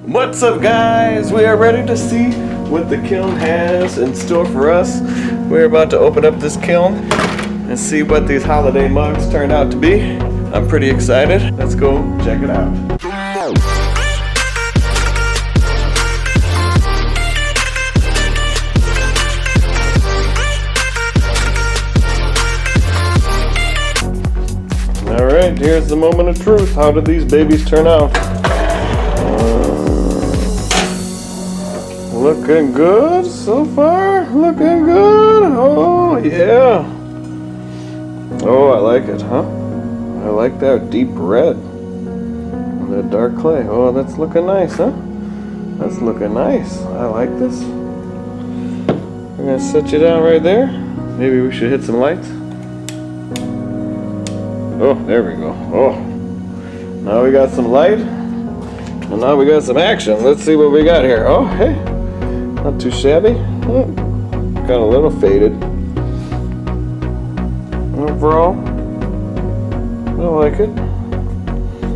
What's up, guys? We are ready to see what the kiln has in store for us. We're about to open up this kiln and see what these holiday mugs turned out to be. I'm pretty excited. Let's go check it out. Alright, here's the moment of truth. How did these babies turn out? Looking good so far. Looking good. Oh, yeah. Oh, I like it, huh? I like that deep red. And that dark clay. Oh, that's looking nice, huh? That's looking nice. I like this. We're going to set you down right there. Maybe we should hit some lights. Oh, there we go. Oh, now we got some light, and now we got some action. Let's see what we got here. Oh, hey, not too shabby. Got a little faded. Overall, I like it.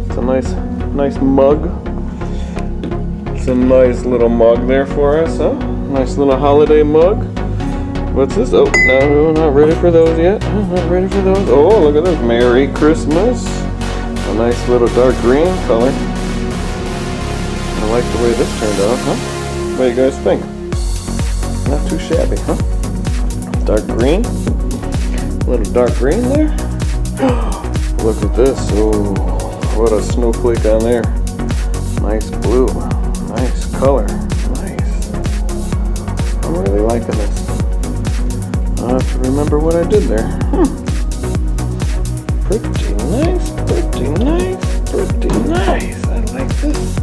It's a nice mug. It's a nice little mug there for us, huh? Nice little holiday mug. What's this? Oh, no, not ready for those yet. Not ready for those. Oh, look at this. Merry Christmas. A nice little dark green color. I like the way this turned out, huh? What do you guys think? Not too shabby, huh? Dark green. A little dark green there. Look at this. Oh, what a snowflake on there. Nice blue. Nice color. Nice. I'm really liking this. I have to remember what I did there. Pretty nice, pretty nice, pretty nice. I like this.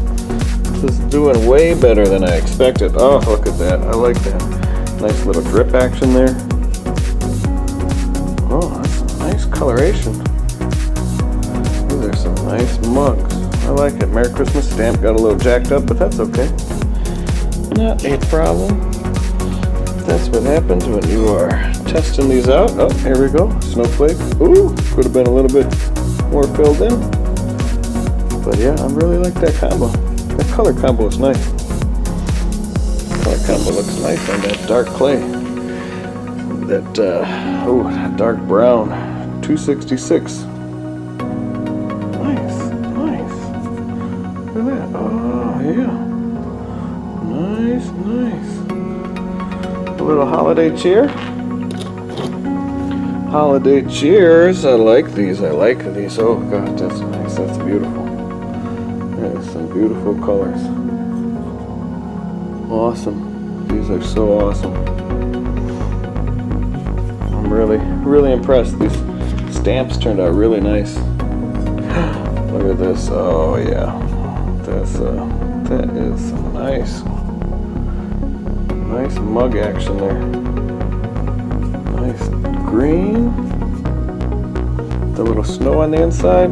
This is doing way better than I expected. Oh, look at that. I like that. Nice little drip action there. Oh, that's some nice coloration. These are some nice mugs. I like it. Merry Christmas stamp got a little jacked up, but that's okay. Not a problem. That's what happens when you are testing these out. Oh, here we go. Snowflake. Ooh, could have been a little bit more filled in. But yeah, I really like that combo. That color combo is nice. Color combo looks nice on that dark clay. That, that dark brown. 266. Nice, nice. Look at that. Oh, yeah. Nice, nice. A little holiday cheer. Holiday cheers. I like these. I like these. Oh God, that's nice. That's beautiful. That is some beautiful colors. Awesome. These are so awesome. I'm really impressed. These stamps turned out really nice. Look at this. Oh yeah. That is some nice mug action there. Nice green. The little snow on the inside.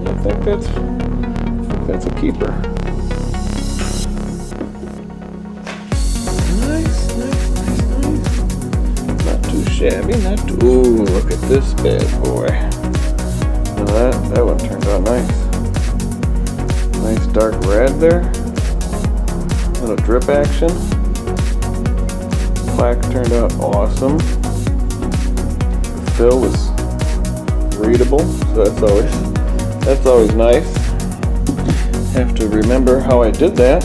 I think that's a keeper. Nice. Not too shabby, not too. Ooh, look at this bad boy. That one turned out nice. Nice dark red there. Little drip action. Plaque turned out awesome. The fill was readable, so that's always nice. Have to remember how I did that.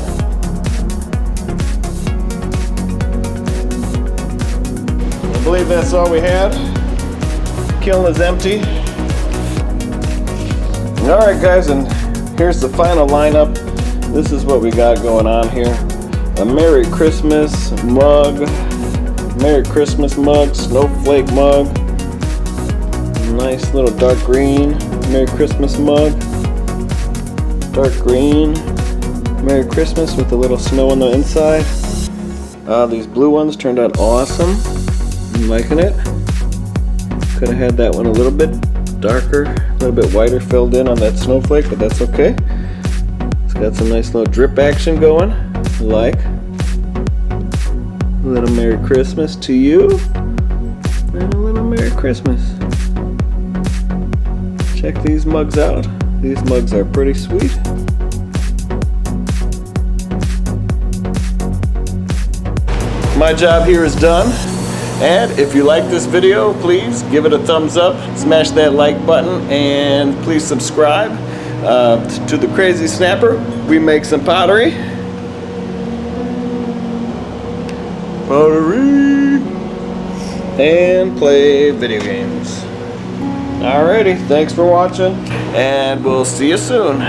I believe that's all we had. Kiln is empty. Alright guys, and here's the final lineup. This is what we got going on here. A Merry Christmas mug. Merry Christmas mug. Snowflake mug. Nice little dark green Merry Christmas mug. Dark green Merry Christmas with a little snow on the inside. These blue ones turned out awesome. I'm liking it. Could have had that one a little bit darker, a little bit whiter filled in on that snowflake, but that's okay. It's got some nice little drip action going. Like. A little Merry Christmas to you. And a little Merry Christmas. Check these mugs out. These mugs are pretty sweet. My job here is done. And if you like this video, please give it a thumbs up, smash that like button, and please subscribe to the Crazy Snapper. We make some pottery. And play video games. Alrighty, thanks for watching, and we'll see you soon.